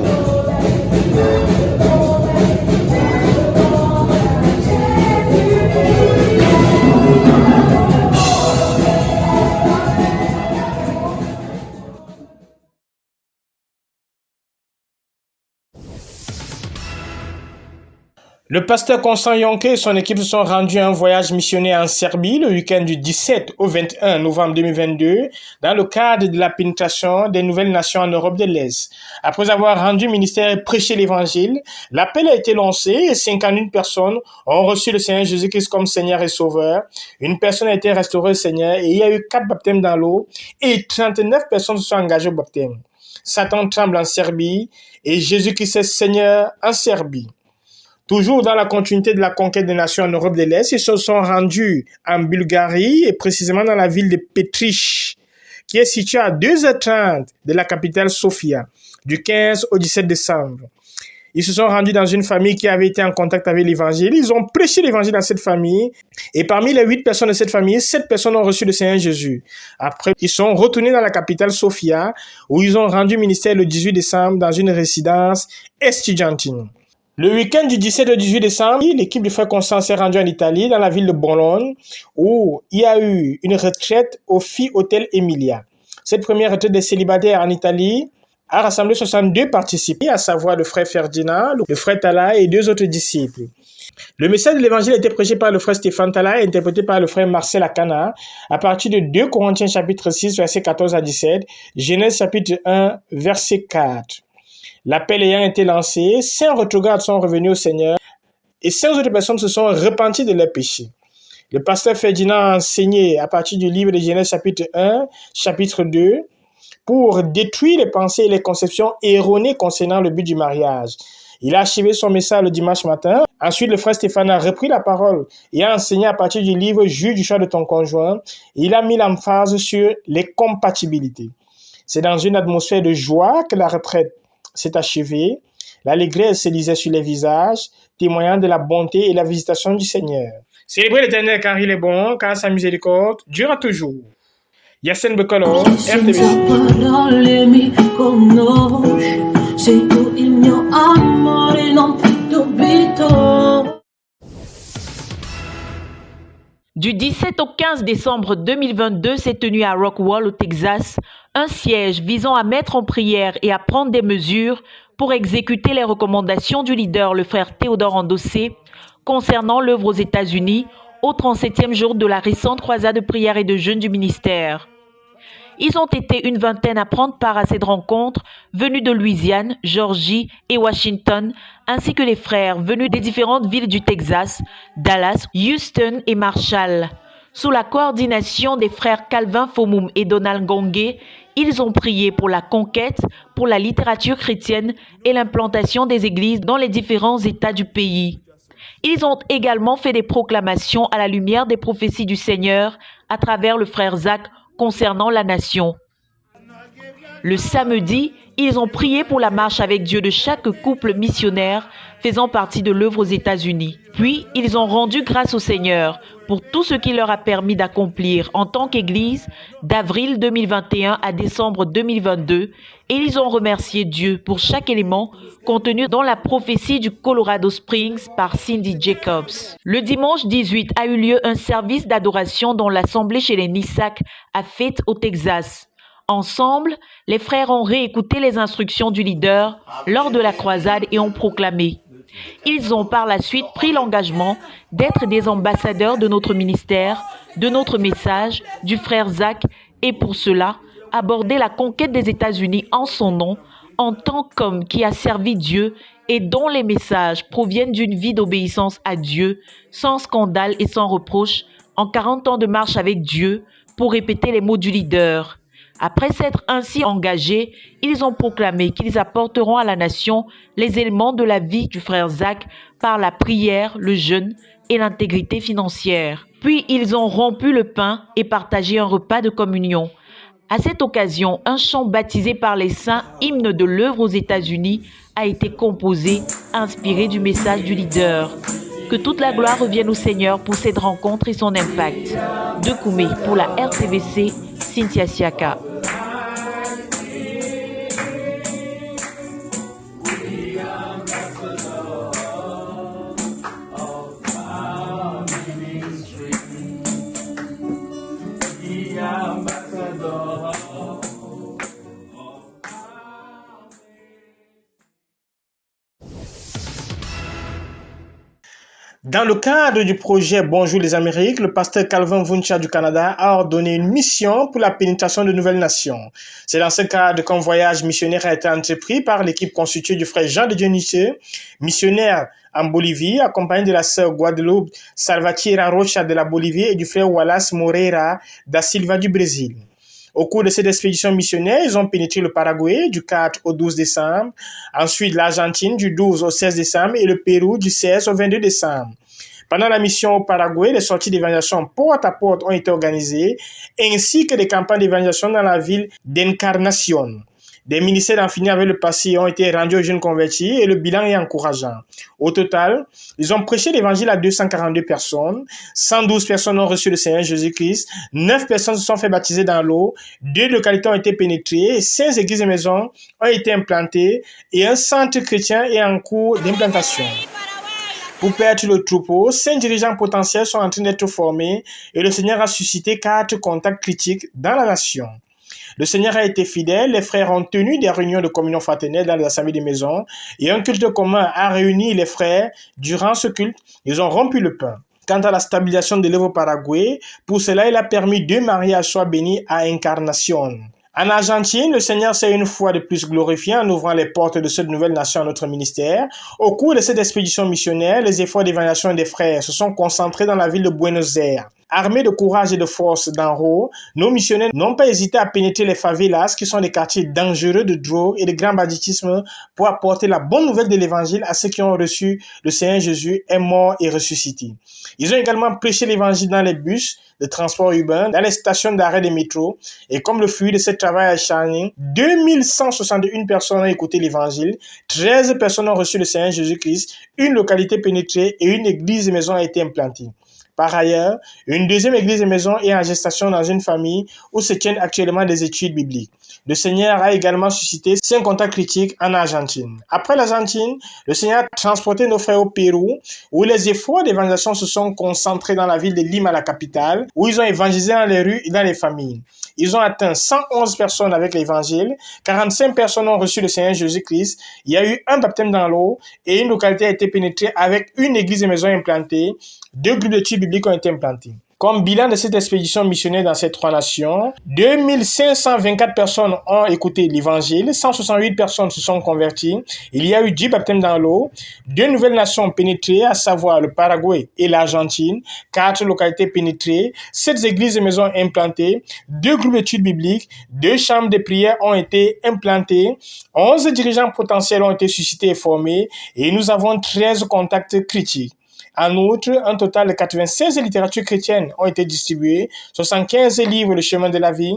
Le pasteur Constant Yonke et son équipe se sont rendus à un voyage missionnaire en Serbie le week-end du 17 au 21 novembre 2022 dans le cadre de la pénétration des nouvelles nations en Europe de l'Est. Après avoir rendu ministère et prêché l'évangile, l'appel a été lancé et 51 personnes ont reçu le Seigneur Jésus-Christ comme Seigneur et Sauveur. Une personne a été restaurée au Seigneur et il y a eu 4 baptêmes dans l'eau et 39 personnes se sont engagées au baptême. Satan tremble en Serbie et Jésus-Christ est Seigneur en Serbie. Toujours dans la continuité de la conquête des nations en Europe de l'Est, ils se sont rendus en Bulgarie et précisément dans la ville de Petriș, qui est située à 2h30 de la capitale Sofia, du 15 au 17 décembre. Ils se sont rendus dans une famille qui avait été en contact avec l'évangile. Ils ont prêché l'évangile dans cette famille. Et parmi les 8 personnes de cette famille, 7 personnes ont reçu le Seigneur Jésus. Après, ils sont retournés dans la capitale Sofia, où ils ont rendu ministère le 18 décembre dans une résidence estudiantine. Le week-end du 17 au 18 décembre, l'équipe du frère Constant s'est rendue en Italie, dans la ville de Bologne, où il y a eu une retraite au Phi Hotel Emilia. Cette première retraite des célibataires en Italie a rassemblé 62 participants, à savoir le frère Ferdinand, le frère Tala et 2 autres disciples. Le message de l'évangile a été prêché par le frère Stéphane Tala et interprété par le frère Marcel Akana à partir de 2 Corinthiens chapitre 6, versets 14 à 17, Genèse chapitre 1, verset 4. L'appel ayant été lancé, 5 retrogrades sont revenus au Seigneur et 5 autres personnes se sont repenties de leurs péchés. Le pasteur Ferdinand a enseigné à partir du livre de Genèse chapitre 1, chapitre 2, pour détruire les pensées et les conceptions erronées concernant le but du mariage. Il a achevé son message le dimanche matin. Ensuite, le frère Stéphane a repris la parole et a enseigné à partir du livre « Juge du choix de ton conjoint ». Il a mis l'emphase sur les compatibilités. C'est dans une atmosphère de joie que la retraite s'est achevée. L'allégresse se lisait sur les visages, témoignant de la bonté et la visitation du Seigneur. Célébrez l'Éternel car il est bon, car sa miséricorde durera toujours. Yassine Bekolo, RTVC. Du 17 au 15 décembre 2022 s'est tenu à Rockwall, au Texas, un siège visant à mettre en prière et à prendre des mesures pour exécuter les recommandations du leader, le frère Théodore Andossé, concernant l'œuvre aux États-Unis au 37e jour de la récente croisade de prière et de jeûne du ministère. Ils ont été une vingtaine à prendre part à cette rencontre, venus de Louisiane, Georgie et Washington, ainsi que les frères venus des différentes villes du Texas, Dallas, Houston et Marshall. Sous la coordination des frères Calvin Fomoum et Donald Gongé, ils ont prié pour la conquête, pour la littérature chrétienne et l'implantation des églises dans les différents États du pays. Ils ont également fait des proclamations à la lumière des prophéties du Seigneur à travers le frère Zach concernant la nation. Le samedi, ils ont prié pour la marche avec Dieu de chaque couple missionnaire faisant partie de l'œuvre aux États-Unis. Puis, ils ont rendu grâce au Seigneur pour tout ce qu'il leur a permis d'accomplir en tant qu'Église d'avril 2021 à décembre 2022 et ils ont remercié Dieu pour chaque élément contenu dans la prophétie du Colorado Springs par Cindy Jacobs. Le dimanche 18 a eu lieu un service d'adoration dans l'assemblée chez les Nissac à Fête au Texas. Ensemble, les frères ont réécouté les instructions du leader lors de la croisade et ont proclamé. Ils ont par la suite pris l'engagement d'être des ambassadeurs de notre ministère, de notre message, du frère Zach, et pour cela, aborder la conquête des États-Unis en son nom, en tant qu'homme qui a servi Dieu et dont les messages proviennent d'une vie d'obéissance à Dieu, sans scandale et sans reproche, en 40 ans de marche avec Dieu, pour répéter les mots du leader. Après s'être ainsi engagés, ils ont proclamé qu'ils apporteront à la nation les éléments de la vie du frère Zach par la prière, le jeûne et l'intégrité financière. Puis ils ont rompu le pain et partagé un repas de communion. À cette occasion, un chant baptisé par les saints, hymne de l'œuvre aux États-Unis, a été composé, inspiré du message du leader. Que toute la gloire revienne au Seigneur pour cette rencontre et son impact. De Koumé pour la RTVC, Cynthia Siaka. Dans le cadre du projet Bonjour les Amériques, le pasteur Calvin Vuncha du Canada a ordonné une mission pour la pénétration de nouvelles nations. C'est dans ce cadre qu'un voyage missionnaire a été entrepris par l'équipe constituée du frère Jean de Dieu Nietzsche, missionnaire en Bolivie, accompagné de la sœur Guadalupe Salvatierra Rocha de la Bolivie et du frère Wallace Moreira da Silva du Brésil. Au cours de cette expédition missionnaire, ils ont pénétré le Paraguay du 4 au 12 décembre, ensuite l'Argentine du 12 au 16 décembre et le Pérou du 16 au 22 décembre. Pendant la mission au Paraguay, les sorties d'évangélisation porte à porte ont été organisées, ainsi que des campagnes d'évangélisation dans la ville d'Encarnación. Des ministères d'en finir avec le passé ont été rendus aux jeunes convertis et le bilan est encourageant. Au total, ils ont prêché l'évangile à 242 personnes, 112 personnes ont reçu le Seigneur Jésus-Christ, 9 personnes se sont fait baptiser dans l'eau, 2 localités ont été pénétrées, 16 églises et maisons ont été implantées et un centre chrétien est en cours d'implantation. Pour perdre le troupeau, 5 dirigeants potentiels sont en train d'être formés et le Seigneur a suscité 4 contacts critiques dans la nation. Le Seigneur a été fidèle, les frères ont tenu des réunions de communion fraternelle dans les assemblées des maisons et un culte commun a réuni les frères. Durant ce culte, ils ont rompu le pain. Quant à la stabilisation de l'œuvre au Paraguay, pour cela, il a permis 2 mariages soient bénis à Encarnación. En Argentine, le Seigneur s'est une fois de plus glorifié en ouvrant les portes de cette nouvelle nation à notre ministère. Au cours de cette expédition missionnaire, les efforts d'évangélisation des frères se sont concentrés dans la ville de Buenos Aires. Armés de courage et de force d'en haut, nos missionnaires n'ont pas hésité à pénétrer les favelas qui sont des quartiers dangereux de drogue et de grand banditisme pour apporter la bonne nouvelle de l'évangile à ceux qui ont reçu le Seigneur Jésus est mort et ressuscité. Ils ont également prêché l'évangile dans les bus de transport urbain, dans les stations d'arrêt des métros et comme le fruit de ce travail acharné, 2161 personnes ont écouté l'évangile, 13 personnes ont reçu le Seigneur Jésus-Christ, une localité pénétrée et une église et maison a été implantée. Par ailleurs, une deuxième église et maison est en gestation dans une famille où se tiennent actuellement des études bibliques. Le Seigneur a également suscité 5 contacts critiques en Argentine. Après l'Argentine, le Seigneur a transporté nos frères au Pérou, où les efforts d'évangélisation se sont concentrés dans la ville de Lima, la capitale, où ils ont évangélisé dans les rues et dans les familles. Ils ont atteint 111 personnes avec l'évangile, 45 personnes ont reçu le Seigneur Jésus-Christ, il y a eu un baptême dans l'eau et une localité a été pénétrée avec une église et maison implantée, 2 groupes d'études bibliques ont été implantés. Comme bilan de cette expédition missionnaire dans ces 3 nations, 2524 personnes ont écouté l'évangile, 168 personnes se sont converties, il y a eu 10 baptêmes dans l'eau, 2 nouvelles nations pénétrées, à savoir le Paraguay et l'Argentine, 4 localités pénétrées, 7 églises et maisons implantées, 2 groupes d'études bibliques, 2 chambres de prière ont été implantées, 11 dirigeants potentiels ont été suscités et formés, et nous avons 13 contacts critiques. En outre, un total de 96 littératures chrétiennes ont été distribuées, 75 livres Le chemin de la vie,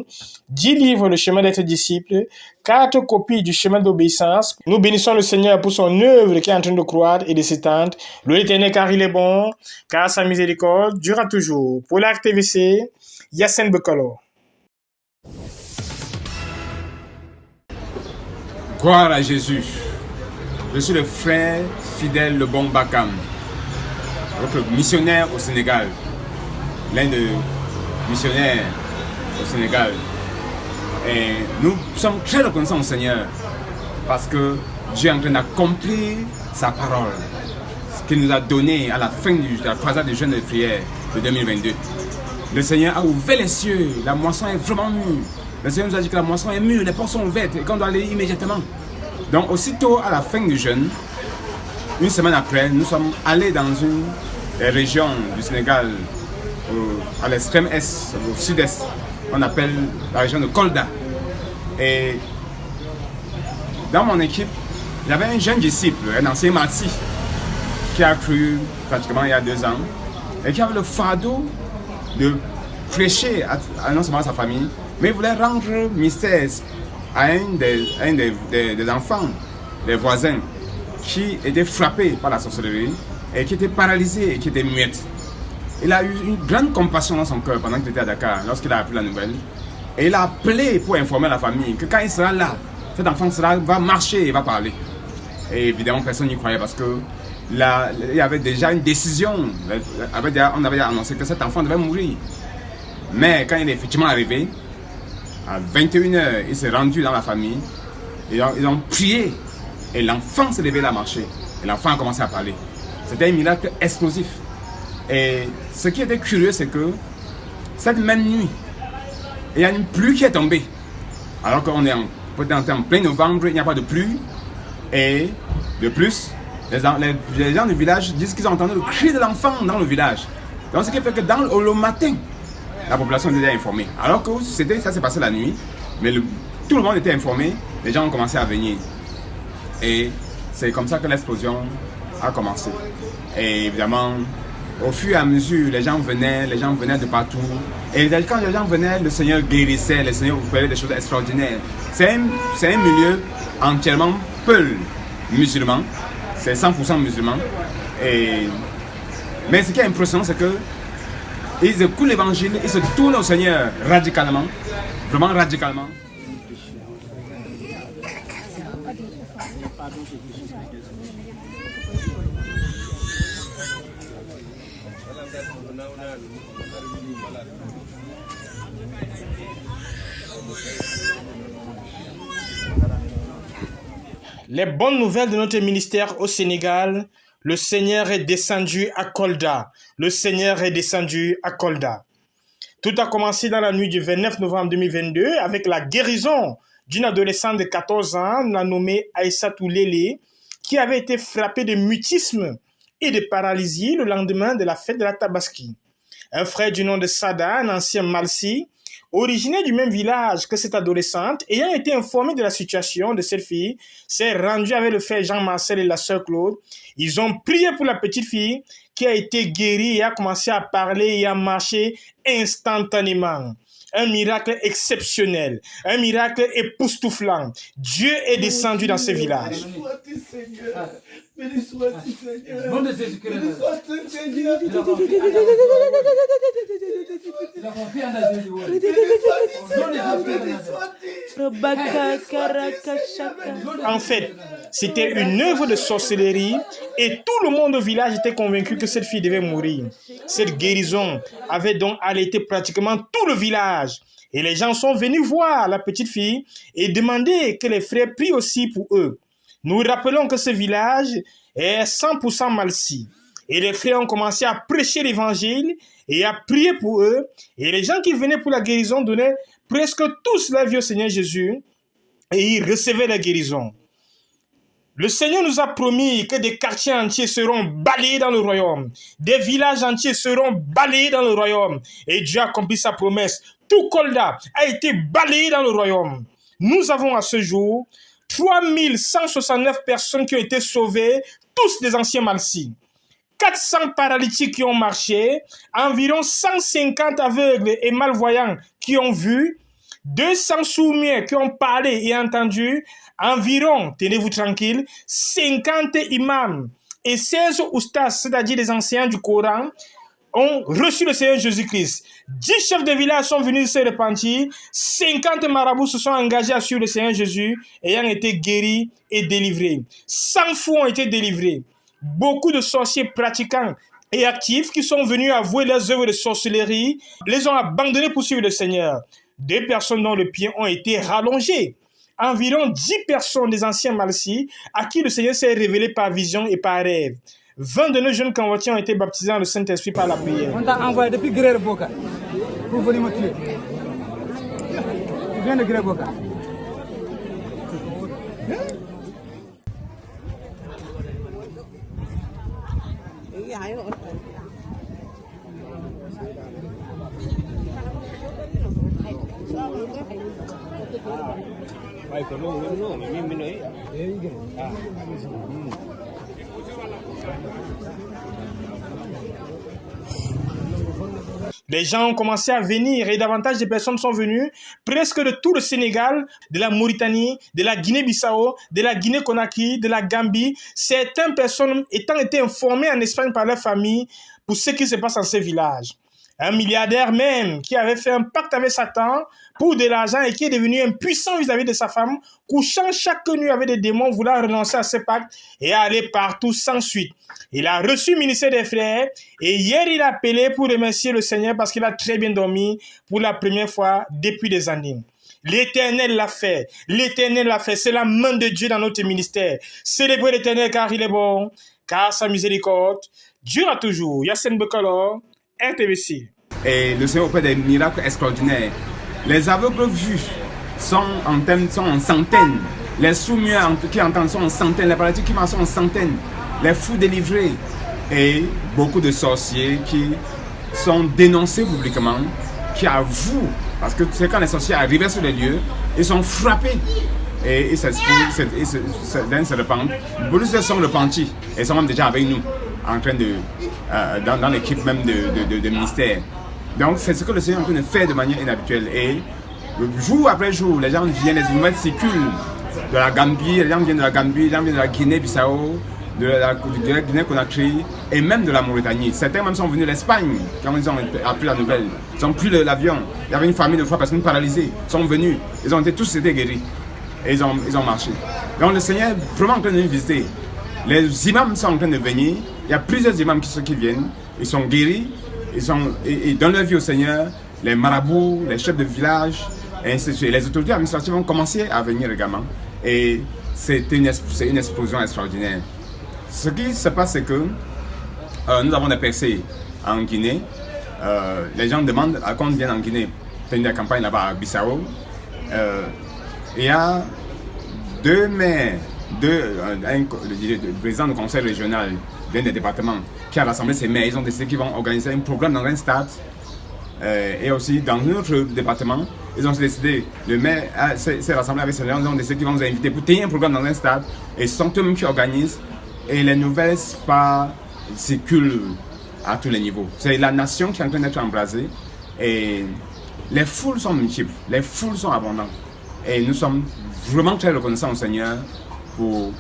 10 livres Le chemin d'être disciple, 4 copies du chemin d'obéissance. Nous bénissons le Seigneur pour son œuvre qui est en train de croître et de s'étendre. Louez l'Éternel car il est bon, car sa miséricorde durera toujours. Pour la RTVC, Yacine Bekolo. Gloire à Jésus. Je suis le frère fidèle Le Bon Bakam, votre missionnaire au Sénégal, l'un des missionnaires au Sénégal. Et nous sommes très reconnaissants au Seigneur parce que Dieu est en train d'accomplir sa parole, ce qu'il nous a donné à la fin de la croisade des jeûnes de prière de 2022. Le Seigneur a ouvert les cieux, la moisson est vraiment mûre. Le Seigneur nous a dit que la moisson est mûre, les portes sont ouvertes et qu'on doit aller immédiatement. Donc aussitôt à la fin du jeûne, une semaine après, nous sommes allés dans une région du Sénégal, à l'extrême est, au sud-est, on appelle la région de Kolda. Et dans mon équipe, il y avait un jeune disciple, un ancien martyr, qui a cru pratiquement il y a 2 ans, et qui avait le fardeau de prêcher non seulement à sa famille, mais il voulait rendre mystère à un des enfants, des voisins, qui était frappé par la sorcellerie et qui était paralysé et qui était muette. Il a eu une grande compassion dans son cœur pendant qu'il était à Dakar, lorsqu'il a appris la nouvelle. Et il a appelé pour informer la famille que quand il sera là, cet enfant va marcher et va parler. Et évidemment, personne n'y croyait parce que là, il y avait déjà une décision. On avait déjà annoncé que cet enfant devait mourir. Mais quand il est effectivement arrivé, à 21h, il s'est rendu dans la famille. Ils ont prié. Et l'enfant s'est levé à marcher. Et l'enfant a commencé à parler. C'était un miracle explosif. Et ce qui était curieux, c'est que cette même nuit, il y a une pluie qui est tombée. Alors qu'on est en plein novembre, il n'y a pas de pluie. Et de plus, les gens du village disent qu'ils ont entendu le cri de l'enfant dans le village. Donc ce qui fait que le matin, la population était déjà informée. Alors que ça s'est passé la nuit, mais tout le monde était informé, les gens ont commencé à venir. Et c'est comme ça que l'explosion a commencé. Et évidemment, au fur et à mesure, les gens venaient de partout. Et quand les gens venaient, le Seigneur guérissait, le Seigneur faisait des choses extraordinaires. C'est un milieu entièrement peul musulman. C'est 100% musulman. Mais ce qui est impressionnant, c'est que ils écoutent l'évangile, ils se tournent au Seigneur radicalement, vraiment radicalement. Les bonnes nouvelles de notre ministère au Sénégal, le Seigneur est descendu à Kolda. Le Seigneur est descendu à Kolda. Tout a commencé dans la nuit du 29 novembre 2022 avec la guérison d'une adolescente de 14 ans, la nommée Aïssatou Lélé, qui avait été frappée de mutisme et de paralysie le lendemain de la fête de la Tabaski. Un frère du nom de Sada, un ancien Malsi, originaire du même village que cette adolescente, ayant été informé de la situation de cette fille, s'est rendu avec le frère Jean-Marcel et la sœur Claude. Ils ont prié pour la petite fille qui a été guérie et a commencé à parler et à marcher instantanément. Un miracle exceptionnel, un miracle époustouflant. Dieu est descendu dans ce village. Béni sois-tu, Seigneur. Nom de Jésus-Christ. Béni sois-tu, Seigneur. En fait, c'était une œuvre de sorcellerie et tout le monde au village était convaincu que cette fille devait mourir. Cette guérison avait donc allaité pratiquement tout le village. Et les gens sont venus voir la petite fille et demander que les frères prient aussi pour eux. Nous rappelons que ce village est 100% Malsi. Et les frères ont commencé à prêcher l'évangile et à prier pour eux. Et les gens qui venaient pour la guérison donnaient presque tous la vie au Seigneur Jésus. Et ils recevaient la guérison. Le Seigneur nous a promis que des quartiers entiers seront balayés dans le royaume. Des villages entiers seront balayés dans le royaume. Et Dieu a accompli sa promesse. Tout Kolda a été balayé dans le royaume. Nous avons à ce jour 3169 personnes qui ont été sauvées, tous des anciens Malsi. 400 paralytiques qui ont marché, environ 150 aveugles et malvoyants qui ont vu, 200 sourds-muets qui ont parlé et entendu, environ, tenez-vous tranquille, 50 imams et 16 oustas, c'est-à-dire des enseignants du Coran, ont reçu le Seigneur Jésus-Christ. 10 chefs de village sont venus se repentir. 50 marabouts se sont engagés à suivre le Seigneur Jésus, ayant été guéris et délivrés. 100 fous ont été délivrés. Beaucoup de sorciers pratiquants et actifs qui sont venus avouer leurs œuvres de sorcellerie, les ont abandonnés pour suivre le Seigneur. 2 personnes dont le pied ont été rallongés. Environ 10 personnes des anciens Malsi à qui le Seigneur s'est révélé par vision et par rêve. 20 de nos jeunes convertis ont été baptisés dans le Saint-Esprit par la prière. On t'a envoyé depuis Guerre Boca pour venir me tuer. Tu viens de Guerre Boca. Les gens ont commencé à venir et davantage de personnes sont venues, presque de tout le Sénégal, de la Mauritanie, de la Guinée-Bissau, de la Guinée-Conakry, de la Gambie. Certaines personnes étant été informées en Espagne par leur famille pour ce qui se passe dans ces villages. Un milliardaire même qui avait fait un pacte avec Satan pour de l'argent et qui est devenu impuissant vis-à-vis de sa femme, couchant chaque nuit avec des démons, voulant renoncer à ce pacte et aller partout sans suite. Il a reçu le ministère des frères et hier il a appelé pour remercier le Seigneur parce qu'il a très bien dormi pour la première fois depuis des années. L'Éternel l'a fait. L'Éternel l'a fait. C'est la main de Dieu dans notre ministère. Célébrez l'Éternel car il est bon, car sa miséricorde durera toujours. Yassine Bekalo, RTVC. Et le Seigneur opère des miracles extraordinaires. Les aveugles vus sont en centaines. Les sourds-muets qui entendent sont en centaines. Les paralytiques qui marchent sont en centaines. Les fous délivrés. Et beaucoup de sorciers qui sont dénoncés publiquement, qui avouent, parce que c'est quand les sorciers arrivaient sur les lieux, ils sont frappés. Et ils se repentent. Beaucoup sont repentis. Ils sont même déjà avec nous, en train de, dans l'équipe même de ministère. Donc c'est ce que le Seigneur est en train de faire de manière inhabituelle. Et jour après jour, les gens viennent, les humains circulent de la Gambie, les gens viennent de la Gambie, les gens viennent de la Guinée-Bissau, de la Guinée-Conakry et même de la Mauritanie. Certains même sont venus de l'Espagne quand ils ont appris la nouvelle. Ils ont pris l'avion. Il y avait une famille de 3 personnes paralysées. Ils sont venus. Ils ont été tous guéris. Et ils ont marché. Donc le Seigneur est vraiment en train de nous visiter. Les imams sont en train de venir. Il y a plusieurs imams qui viennent. Ils sont guéris. Ils donnent leur vie au Seigneur. Les marabouts, les chefs de village, et ainsi de suite. Les autorités administratives ont commencé à venir également. Et c'est une explosion extraordinaire. Ce qui se passe, c'est que nous avons des percées en Guinée. Les gens demandent à quand on vient en Guinée. Il y a une campagne là-bas à Bissau. Il y a 2 maires, le président du conseil régional d'un des départements qui a rassemblé ces maires. Ils ont décidé qu'ils vont organiser un programme dans un stade. Et aussi dans notre département, ils ont décidé, le maire s'est rassemblé avec ces gens, ils ont décidé qu'ils vont nous inviter pour tenir un programme dans un stade. Et ce sont eux-mêmes qui organisent. Et les nouvelles circulent à tous les niveaux. C'est la nation qui est en train d'être embrasée. Et les foules sont multiples, les foules sont abondantes. Et nous sommes vraiment très reconnaissants au Seigneur pour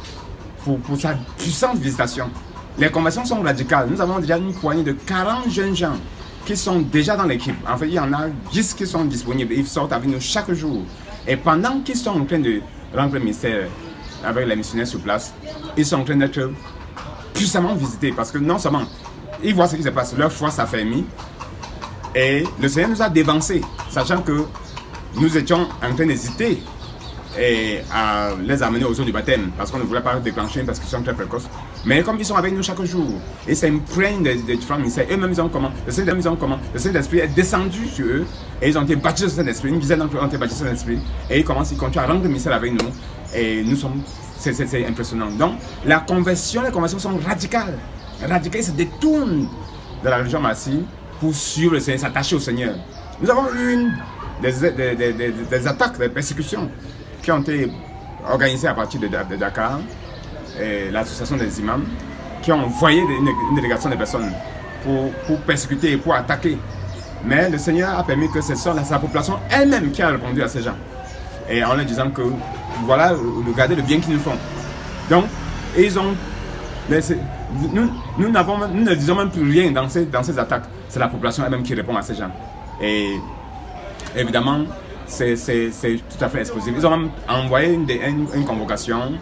sa puissante visitation. Les conversions sont radicales. Nous avons déjà une poignée de 40 jeunes gens qui sont déjà dans l'équipe. En fait, il y en a 10 qui sont disponibles. Ils sortent avec nous chaque jour. Et pendant qu'ils sont en train de rendre le ministère avec les missionnaires sur place, ils sont en train d'être puissamment visités. Parce que non seulement ils voient ce qui se passe, leur foi s'affermit. Et le Seigneur nous a dévancés, sachant que nous étions en train d'hésiter à les amener aux eaux du baptême, parce qu'on ne voulait pas déclencher une persécution très précoce. Mais comme ils sont avec nous chaque jour, et s'imprègnent des différents ministères, eux-mêmes ils ont comment, le Saint-Esprit est descendu sur eux, et ils ont été baptisés sur Saint-Esprit, une dizaine d'entre eux ont été baptisés sur Saint-Esprit, et ils continuent à rendre le ministère avec nous, et nous sommes, c'est impressionnant. Donc, les conversions sont radicales, ils se détournent de la religion massive pour suivre le Seigneur, s'attacher au Seigneur. Nous avons eu des attaques, des persécutions qui ont été organisées à partir de Dakar, et l'association des imams, qui ont envoyé une délégation de personnes pour persécuter et pour attaquer. Mais le Seigneur a permis que ce soit la population elle-même qui a répondu à ces gens. Et en leur disant que voilà, regardez le bien qu'ils nous font. Donc, ils ont... Nous ne disons même plus rien dans ces attaques. C'est la population elle-même qui répond à ces gens. Et évidemment, c'est tout à fait explosif. Ils ont même envoyé une convocation,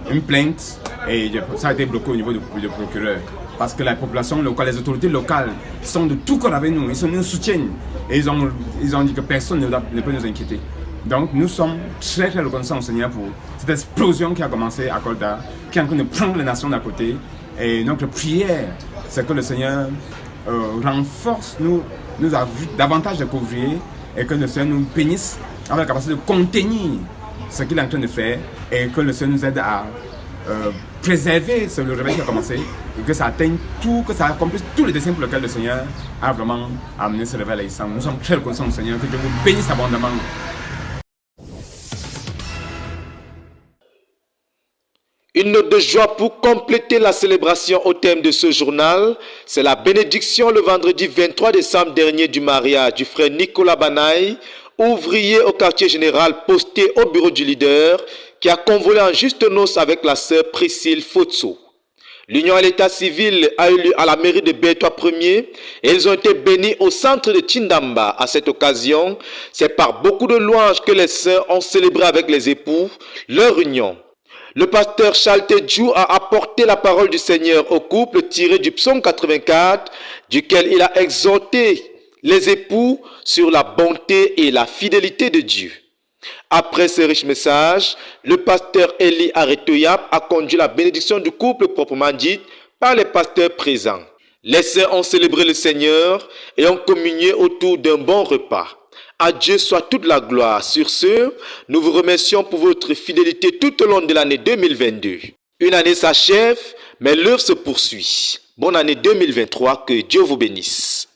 une plainte, et ça a été bloqué au niveau du procureur. Parce que la population locale, les autorités locales sont de tout cœur avec nous, ils nous soutiennent. Et ils ont dit que personne ne peut nous inquiéter. Donc nous sommes très très reconnaissants au Seigneur pour cette explosion qui a commencé à Kolda, qui est en train de prendre les nations d'à côté. Et notre prière, c'est que le Seigneur renforce nous davantage de couvriers et que le Seigneur nous bénisse avec la capacité de contenir ce qu'il est en train de faire et que le Seigneur nous aide à préserver le réveil qui a commencé et que ça atteigne tout, que ça accomplisse tous les desseins pour lesquels le Seigneur a vraiment amené ce réveil à Nous sommes très reconnaissants au Seigneur, que Dieu vous bénisse abondamment. Une note de joie pour compléter la célébration au thème de ce journal, c'est la bénédiction le vendredi 23 décembre dernier du mariage du frère Nicolas Banaï, ouvrier au quartier général posté au bureau du leader, qui a convolé en juste noces avec la sœur Priscille Fotso. L'union à l'état civil a eu lieu à la mairie de Bétois 1er et ils ont été bénis au centre de Tindamba. À cette occasion, c'est par beaucoup de louanges que les sœurs ont célébré avec les époux leur union. Le pasteur Charles Tedjou a apporté la parole du Seigneur au couple tiré du psaume 84, duquel il a exhorté les époux sur la bonté et la fidélité de Dieu. Après ce riche message, le pasteur Eli Aretoyap a conduit la bénédiction du couple proprement dite par les pasteurs présents. Les sœurs ont célébré le Seigneur et ont communié autour d'un bon repas. À Dieu soit toute la gloire. Sur ce, nous vous remercions pour votre fidélité tout au long de l'année 2022. Une année s'achève, mais l'œuvre se poursuit. Bonne année 2023, que Dieu vous bénisse.